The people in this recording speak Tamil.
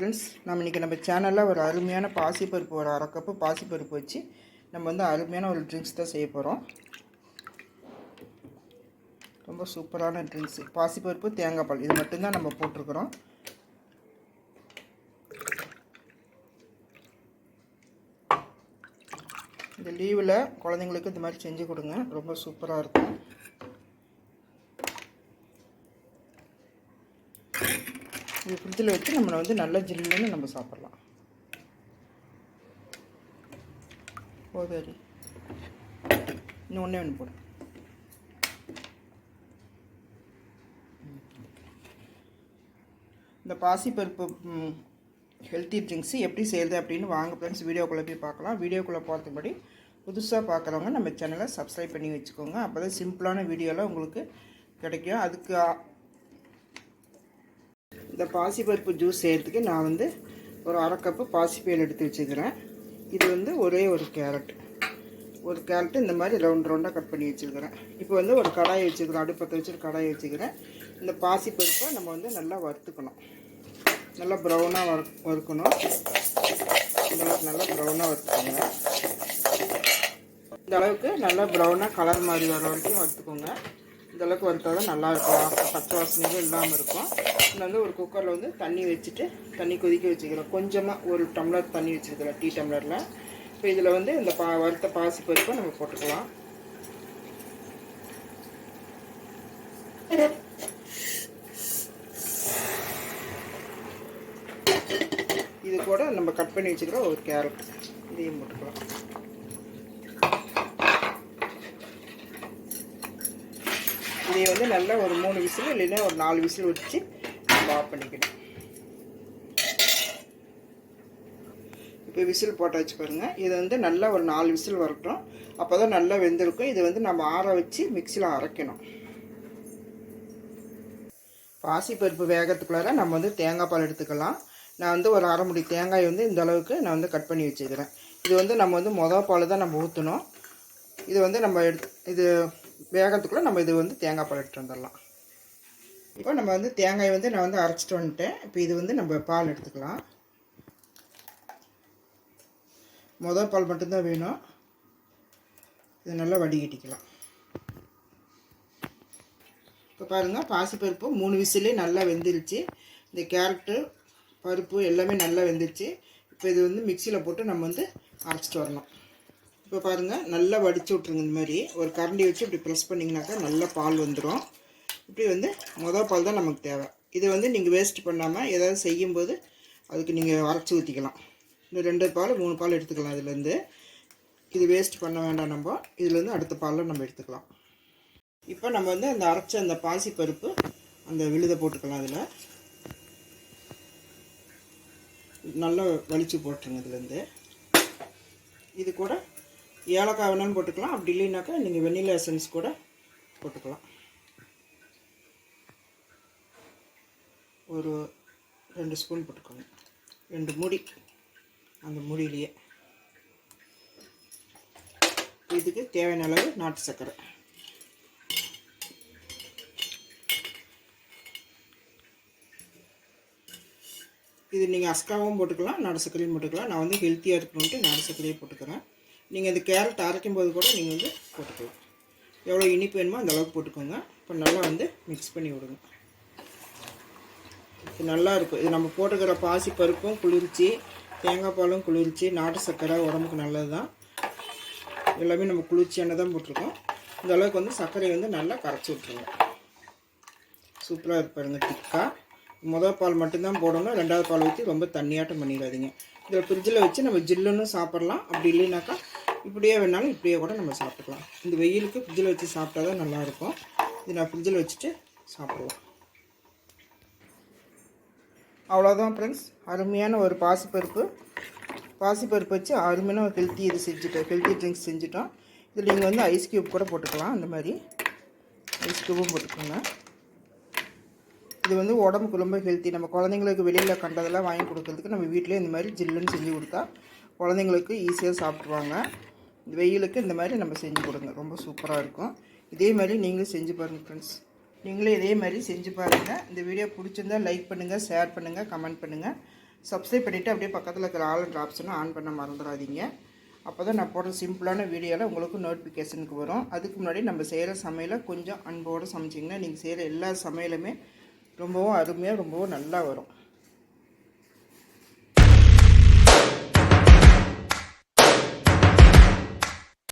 ஃப்ரெண்ட்ஸ், நம்ம இன்றைக்கி நம்ம சேனலில் ஒரு அருமையான பாசிப்பருப்பு, ஒரு அரை கப்பு பாசிப்பருப்பு வச்சு நம்ம வந்து அருமையான ஒரு ட்ரிங்க்ஸ் தான் செய்ய போகிறோம். ரொம்ப சூப்பரான ட்ரிங்க்ஸு. பாசிப்பருப்பு, தேங்காய் பால் இது மட்டும்தான் நம்ம போட்டிருக்கிறோம். இந்த லீவில் குழந்தைங்களுக்கு இந்த மாதிரி செஞ்சு கொடுங்க, ரொம்ப சூப்பராக இருக்கும். இது ஃப்ரிட்ஜில் வச்சு நம்மளை வந்து நல்லா ஜில்லுன்னு நம்ம சாப்பிட்லாம். போதாடி இன்னும் ஒன்றே ஒன்று போடும். இந்த பாசிப்பருப்பு ஹெல்த்தி ட்ரிங்க்ஸு எப்படி செய்யுது அப்படின்னு வாங்க ஃப்ரெண்ட்ஸ், வீடியோக்குள்ளே போய் பார்க்கலாம். வீடியோக்குள்ளே போகிறதுக்கு முன்னாடி புதுசாக பார்க்குறவங்க நம்ம சேனலை சப்ஸ்கிரைப் பண்ணி வச்சுக்கோங்க. அப்போ தான் சிம்பிளான வீடியோலாம் உங்களுக்கு கிடைக்கும். அதுக்கு இந்த பாசிப்பருப்பு ஜூஸ் செய்கிறதுக்கு நான் வந்து ஒரு அரை கப்பு பாசிப்பயிறு எடுத்து வச்சுக்கிறேன். இது வந்து ஒரே ஒரு கேரட்டு இந்த மாதிரி ரவுண்டாக கட் பண்ணி வச்சுருக்கிறேன். இப்போ வந்து ஒரு கடாயை வச்சுக்கிறேன், அடுப்பத்தை வச்சு கடாயை வச்சுக்கிறேன். இந்த பாசிப்பருப்பை நம்ம வந்து நல்லா வறுத்துக்கணும். நல்லா ப்ரௌனாக வறுக்கணும். இந்த அளவுக்கு நல்லா ப்ரௌனாக வறுத்துக்கோங்க. இந்த அளவுக்கு நல்லா ப்ரௌனாக கலர் மாதிரி வர வரைக்கும் வறுத்துக்கோங்க. இந்தளவுக்கு வறுத்தால் தான் நல்லாயிருக்கும், பச்சை வாசனைகள் இல்லாமல் இருக்கும். நான் வந்து ஒரு குக்கரில் வந்து தண்ணி வச்சுட்டு தண்ணி கொதிக்க வச்சுக்கிறேன். கொஞ்சமாக ஒரு டம்ளர் தண்ணி வச்சுருக்கிறேன், டீ டம்ளரில். இப்போ இதில் வந்து இந்த வறுத்த பாசிப்பருப்பை நம்ம போட்டுக்கலாம். இது கூட நம்ம கட் பண்ணி வச்சுக்கிற ஒரு கேரட் இதையும் போட்டுக்கலாம். இதை வந்து நல்லா ஒரு 3 விசில் இல்லைன்னா ஒரு 4 விசில் வச்சு நம்ம ஆஃப் பண்ணிக்கணும். இப்போ விசில் போட்டாச்சு பாருங்கள். இது வந்து நல்லா ஒரு 4 விசில் வரட்டும், அப்போ தான் நல்லா வெந்திருக்கும். இது வந்து நம்ம ஆற வச்சு மிக்சியில் அரைக்கணும். பாசிப்பருப்பு வேகத்துக்குள்ளார நம்ம வந்து தேங்காய் பால் எடுத்துக்கலாம். நான் வந்து ஒரு அரை முடி தேங்காய் வந்து இந்த அளவுக்கு நான் வந்து கட் பண்ணி வச்சுக்கிறேன். இது வந்து நம்ம வந்து மொதல் பால் தான் நம்ம ஊற்றணும். இது வந்து நம்ம இது வேகத்துக்குள்ளே நம்ம இது வந்து தேங்காய் பால் எடுத்துகிட்டு வந்துடலாம். இப்போ நம்ம வந்து தேங்காய் வந்து நான் வந்து அரைச்சிட்டு வந்துட்டேன். இப்போ இது வந்து நம்ம பால் எடுத்துக்கலாம். மொதல் பால் மட்டும்தான் வேணும். இது நல்லா வடிகட்டிக்கலாம். இப்போ பாருங்கள், பாசிப்பருப்பு 3 விசிலே நல்லா வெந்துருச்சு. இந்த கேரட்டு பருப்பு எல்லாமே நல்லா வெந்துருச்சு. இப்போ இது வந்து மிக்சியில் போட்டு நம்ம வந்து அரைச்சிட்டு வரணும். இப்போ பாருங்கள், நல்லா வடித்து விட்ருங்க. இந்த மாதிரி ஒரு கரண்டி வச்சு இப்படி ப்ரெஸ் பண்ணிங்கனாக்கா நல்லா பால் வந்துடும். இப்படி வந்து மொதல் பால் தான் நமக்கு தேவை. இதை வந்து நீங்கள் வேஸ்ட் பண்ணாமல் ஏதாவது செய்யும்போது அதுக்கு நீங்கள் அரைச்சி ஊற்றிக்கலாம். இந்த 2 பால் 3 பால் எடுத்துக்கலாம். இதுலேருந்து இது வேஸ்ட் பண்ண வேண்டாம். நம்ம இதுலேருந்து அடுத்த பாலில் நம்ம எடுத்துக்கலாம். இப்போ நம்ம வந்து அந்த அரைச்ச அந்த பாசிப்பருப்பு அந்த விழுதை போட்டுக்கலாம். அதில் நல்லா வலிச்சு போட்டுருங்க. இதுலேருந்து இது கூட ஏலக்காய் வேணாலும் போட்டுக்கலாம். அப்படி இல்லைனாக்கா நீங்கள் வெண்ணிலா எசன்ஸ் கூட போட்டுக்கலாம். ஒரு 2 ஸ்பூன் போட்டுக்கோங்க. 2 மூடி அந்த மூடியிலேயே. இதுக்கு தேவையான அளவு நாட்டு சர்க்கரை. இது நீங்கள் அஸ்காவும் போட்டுக்கலாம், நாட்டு சர்க்கரையும் போட்டுக்கலாம். நான் வந்து ஹெல்த்தியாக இருக்கணுன்ட்டு நாட்டு சர்க்கரையே போட்டுக்கிறேன். நீங்கள் இந்த கேரட் அரைக்கும் போது கூட நீங்கள் வந்து போட்டுக்கலாம். எவ்வளோ இனிப்பு வேணுமோ அந்த அளவுக்கு போட்டுக்கோங்க. இப்போ நல்லா வந்து மிக்ஸ் பண்ணி விடுங்க. இது நல்லா இருக்கும். இது நம்ம போட்டுக்கிற பாசி பருப்பும் குளிர்ச்சி, தேங்காய் பாலும் குளிர்ச்சி, நாட்டு சர்க்கரை உடம்புக்கு நல்லது தான். எல்லாமே நம்ம குளிர்ச்சியான தான் போட்டிருக்கோம். இந்த அளவுக்கு வந்து சர்க்கரையை வந்து நல்லா கரைச்சி விட்ருங்க. சூப்பராக இருப்பாருங்க திக்காக. மொதல் பால் மட்டும்தான் போடணும். 2வது பால் ஊற்றி ரொம்ப தண்ணியாட்டம் பண்ணிடாதீங்க. இதில் ஃப்ரிட்ஜில் வச்சு நம்ம ஜில்லுன்னு சாப்பிட்லாம். அப்படி இல்லைனாக்கா இப்படியே வேணாலும் இப்படியே கூட நம்ம சாப்பிட்டுக்கலாம். இந்த வெயிலுக்கு ஃப்ரிட்ஜில் வச்சு சாப்பிட்டா தான் நல்லாயிருக்கும். இது நான் ஃப்ரிட்ஜில் வச்சுட்டு சாப்பிடுவோம். அவ்வளோதான் ஃப்ரெண்ட்ஸ், அருமையான ஒரு பாசிப்பருப்பு வச்சு அருமையான ஒரு ஹெல்த்தி ட்ரிங்க்ஸ் செஞ்சுட்டோம். இதில் நீங்கள் வந்து ஐஸ் க்யூப் கூட போட்டுக்கலாம். அந்த மாதிரி ஐஸ் க்யூபும் போட்டுக்கோங்க. இது வந்து உடம்புக்கு ரொம்ப ஹெல்த்தி. நம்ம குழந்தைங்களுக்கு வெளியில் கண்டதெல்லாம் வாங்கி கொடுக்கறதுக்கு நம்ம வீட்டிலே இந்த மாதிரி ஜில்லுன்னு செஞ்சு கொடுத்தா குழந்தைங்களுக்கு ஈஸியாக சாப்பிட்ருவாங்க. இந்த வெயிலுக்கு இந்த மாதிரி நம்ம செஞ்சு கொடுங்க, ரொம்ப சூப்பராக இருக்கும். இதே மாதிரி நீங்களும் செஞ்சு பாருங்கள் ஃப்ரெண்ட்ஸ். நீங்களே இதே மாதிரி செஞ்சு பாருங்கள். இந்த வீடியோ பிடிச்சிருந்தால் லைக் பண்ணுங்கள், ஷேர் பண்ணுங்கள், கமெண்ட் பண்ணுங்கள். சப்ஸ்கிரைப் பண்ணிவிட்டு அப்படியே பக்கத்தில் இருக்கிற ஆல் ஆப்ஷனை ஆன் பண்ண மறந்துடாதீங்க. அப்போ தான் நான் போடுற சிம்பிளான வீடியோவில் உங்களுக்கு நோட்டிஃபிகேஷனுக்கு வரும். அதுக்கு முன்னாடி நம்ம செய்கிற சமையலை கொஞ்சம் அன்போடு சமைச்சிங்கன்னா நீங்கள் செய்கிற எல்லா சமையலுமே ரொம்பவும் அருமையாக ரொம்பவும் நல்லா வரும்.